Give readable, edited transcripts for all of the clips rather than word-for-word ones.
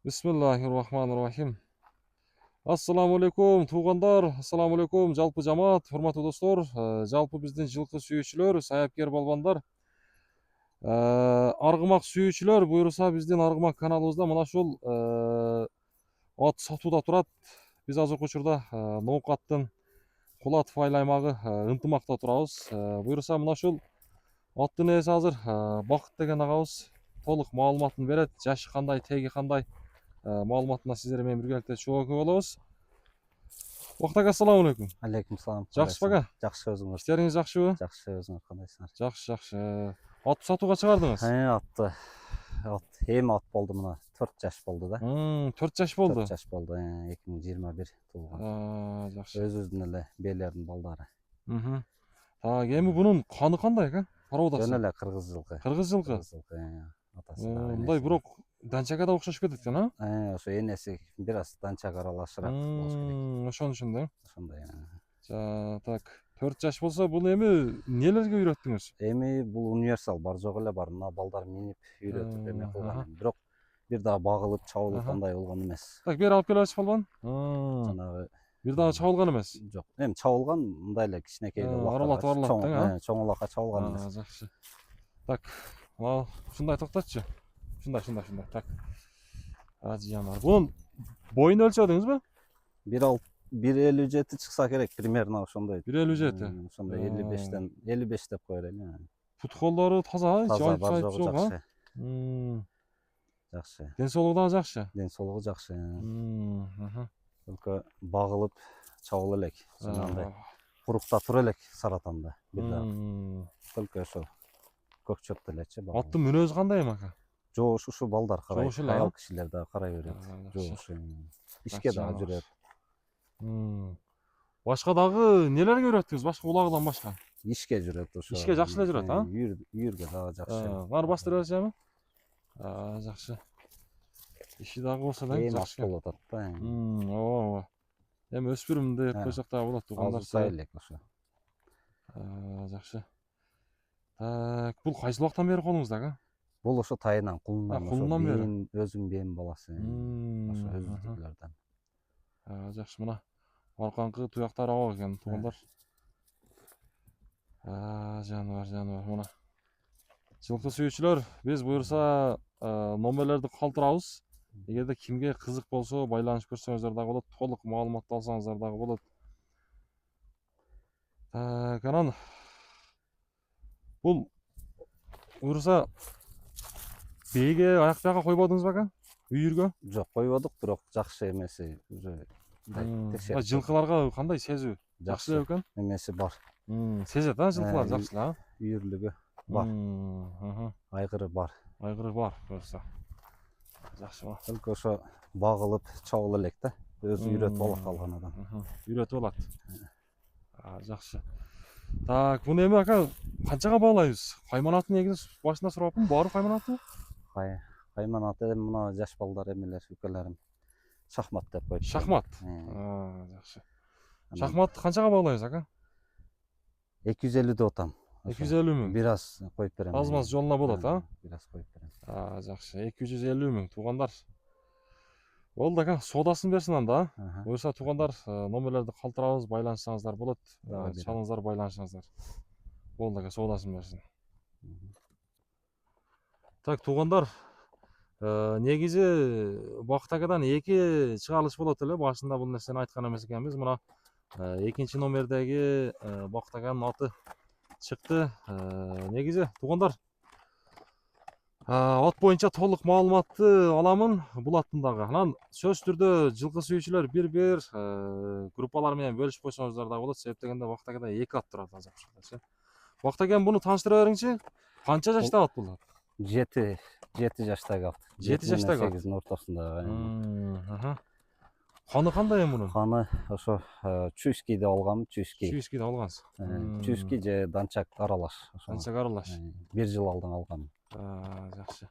Бисмиллахир-рахманир-рахим. Ассаламу алейкум туугандар, ассаламу алейкум жалпы жамаат, урматтуу достор, жалпы биздин жылкы сүйүүчүлөр, саяпкер балбандар, аргымак сүйүүчүлөр, буюрса биздин аргымак каналыбызда мына ушул ат сатууда турат. Биз азыркы учурда Ноокаттын Кулатов айыл аймагы ынтымакта турабыз. Буюрса мына ушул аттын ээси азыр Бакыт деген агабыз толук маалыматын берет. Жашы кандай, теги кандай маалыматына сиздер менен биргеликте чогуу болобуз. Бакыт ака, ассаламу алейкум. Алейкум салам. Жакшысызбы ака? Жакшы, өзүңөр? Иштериңиз жакшыбы? Жакшы, өзүңөр кандайсыңар? Жакшы. Атты сатууга чыгардыңыз? Атты. Эми ат болду мына 4 жаш болду да. 4 жаш болду. 4 жаш болду. 2021 туулган. Жакшы. Өзүбүздүн эле бээлердин балдары. Так, эми бунун каны кандай ака? Породасы? Жөн эле кыргыз жылкы. Кыргыз жылкы. Атасы. Мындай бирок данчага да окшошуп кетет экен, а? Ошо энеси бир аз данчага аралашыраак болуш керек. Ошону түшүндүм. Ошондой. Так, 4 жаш болсо бул эми нелерге үйрөттүңүз? Эми бул универсал бар жок эле бар. Мына балдар минип үйрөтүп эме кылган. Бирок бир дагы багылып, чабылып андай болгон эмес. Так, бери алып келебиз балбан. Жанагы бир дагы чабылган эмес. Жок. Эми чабылган мындай эле кичинекей аралатып чоң улакка чабылган эмес. Жакшы. Так, ушундай токтотчу. Ушундай. Так. Ажыянар. Бунун боюн өлчөдүңүзбү? 1,57 чыкса керек, примерно ошондой. 1,57. Ошондой 55ден 55 деп кое элели. Пут колдору таза, Таза, бар жогу жок, жакшы. Жакшы. Ден соолугу дагы жакшы. Ден соолугу жакшы. Только багылып чабыла элек. Андай курукта тура элек саратанда бир дагы. Только ошо көкчөп элечи. Аттын мүнөзү кандай эми ака? Жоош ушу балдар карайт. Жоош эле, Аял кишилер дагы карай берет. Жоош. Ишке дагы жүрөт. Башка дагы нелерге үйрөттүңүз? Башка улагыдан башка? Ишке жүрөт ошо. Ишке жакшы эле жүрөт, а? Үйүргө дагы жакшы. Бар бастырып берсеми? Жакшы. Иши дагы болсо да жакшы болот ат да. Ооба. Эми өспүрүм деп койсок дагы болот, туугандар. Азырсай элек ошо. Жакшы. Так, бул кайсы убактан бери колуңузда ака? Бул ошо тайынан, кулундан. Кулундан бери. Өзүң бээм баласы. Ошо өзүбүздүкүлөрдөн. Жакшы, мына аркаңкы туяктары ак экен, туугандар. Жаныбар. Мына жылкы сүйүүчүлөр, биз буюрса номерлерди калтырабыз. Эгерде кимге кызык болсо, байланышып көрсөңүздөр дагы болот, толук маалымат алсаңыздар дагы болот. Так, анан бул буюрса бээге аяк бияка койбодуңузбу ака? Үйүргө? Жок, койбодук, бирок жакшы эмеси уже текшерип. Жылкыларга кандай сезүү? Жакшы эле экен? Эмеси бар. Сезет, жылкылар жакшы эле, Үйүрлүгү бар. Айгыры бар. Айгыры бар, буюрса. Жакшы ба. Только ошо багылып чабыла элек да. Өзү үйрөтүп алат алган адам. Үйрөтүп алат. Жакшы. Так, буну эми ака канчага баалайбыз? Кайманатын негизи башында сурапмын, баары кайманаты? Кайманаты эми мына жаш балдар эмелер, үкөлөрүм шахмат деп коет. Шахмат. Жакшы. Шахматты канчага баалайбыз ака? 250 деп атам. 250 миң. Бир аз коюп берем. Аз-маз жолуна болот, а? Бир аз коюп берем. Жакшы. 250 миң туугандар. Болду ака, соодасын берсин анда. Буюрса туугандар, номерлерди калтырабыз, байланышсаңыздар болот. Чалыңыздар, байланышыңыздар. Болду ака, соодасын берсин. Так, туугандар, негизи Бакыт акадан 2 чыгарылыш болот эле. Башында бул нерсени айткан эмес экенбиз. Мына экинчи номердеги Бакыт аканын аты чыкты. Негизи туугандар, ат боюнча толук маалыматты аламын бул аттын дагы. Анан сөзсүз түрдө жылкы сүйүүчүлөр бир группалар менен бөлүшүп койсоңуздар дагы болот. Себеп дегенде Бакыт акада 2 ат турат азыр. Бакыт ака, буну тааныштыра бериңчи. Канча жаштагы ат бул? 7 жаштагы ат. 7 жаштагы. 8-дин ортосунда. Каны кандай эми мунун? Каны ошо чуйский деп алгам, чуйский. Чуйскийди алгансыз. Чуйский же данчак аралаш. Данчак аралаш. 1 жыл алдын алгам. Жакшы.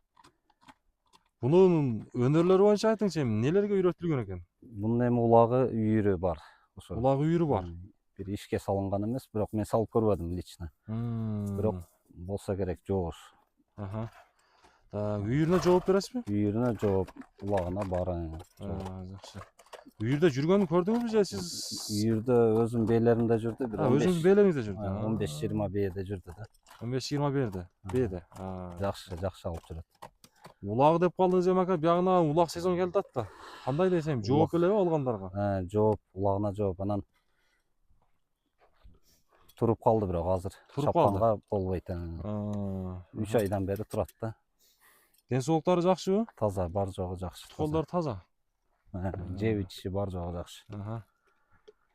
Бунун өнөрлөрү боюнча айтыңчы, эми нелерге үйрөтүлгөн экен? Бунун эми улагы үйүрү бар. Ошо. Улагы үйүрү бар. Бир ишке салынган эмес, бирок мен салып көрбөдүм лично. Бирок болсо керек жоош. Үйіріне жооп бересиз бе? Үйіріне жооп, улағына бары. Жақсы. Үйірде жүргенін көрдіңіз бе же сіз? Үйірде өзім бейлерімде жүрді. Өзіңіз бейлеріңізде жүрді? 15-20 бейде жүрді да. 15-20 берді. Бейде. Жақсы алып жүреді. Улағы деп қалдыңыз емака, бияғына улақ сезон келді атта. Қандай десем, жооп беле алғандарға? Жооп, улағына жооп, анан тұрып қалды бірақ азыр. Тұрып қалды? Шапқанға болбойт. 3 айдан бері тұрат да. Денсаулықтары жақсы бы? Таза, бар жоғы жақсы. Қолдары таза? Жеп іші бар жоғы жақсы.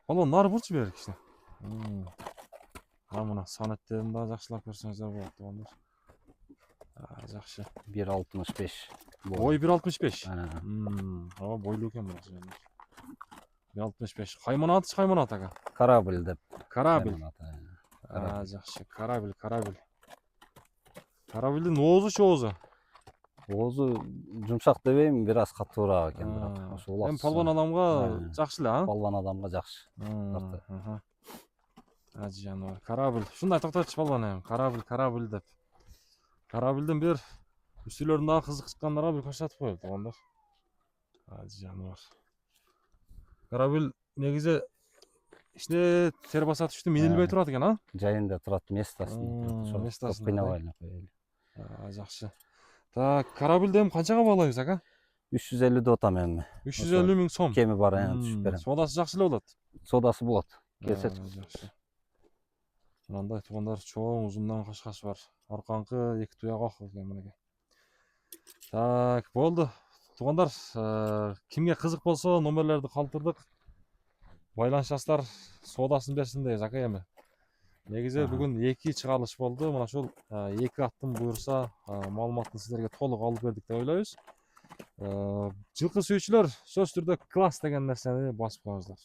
Балон, нар бұрчы берік ішіне. Мына санеттерін да жақсылап көрсеңіздер болады туғандар. Жақсы. 1.65. Ой 1.65. Бойлы екен бұл жердер. 1.65. Қайман аты қайман аты аға? Корабль деп. Корабль. Жақсы. Корабль. Корабльдің оозы чоозы? Оозу жұмшақ дебейм, біраз қатуырақ екен. Палван адамға жақсы ле, а? Палван адамға жақсы. Жануар. Корабль. Шундай тоқтатшы палван әйім. Корабль деп. Корабльдің бір үстілеріндағы қызық шыққандарға бір көрсетіп қойылды туғандар. Жануар. Корабль негізі ішіне тер басат үшті менелбей тұрады екен, а? Жайында тұрады местасын. Местасын. Жақсы. Корабль дем қаншаға бағалаймыз, ака? 350 отам әмі. 350 мың сом. Кемі бар әйін түсіп берем. Содасы жақсы болады? Содасы болады. Келсе жақсы. Мынандай туғандар чоң ұзыннан қашқасы бар. Арқаңқы екі тұяқ ақы екен мінеге. Болды. Туғандар, кімге қызық болса номерлерді қалдырдық. Байланышастар содасын берсін дейіз, ака емі. Негізі бүгін 2 шығарылыш болды. Мына шол 2 аттың бұйырса малыматын сіздерге толық алып бердік деп ойлайыз. Жылқы сүйшілер сөз түрде класс деген нәрсені басып қойыңыздар.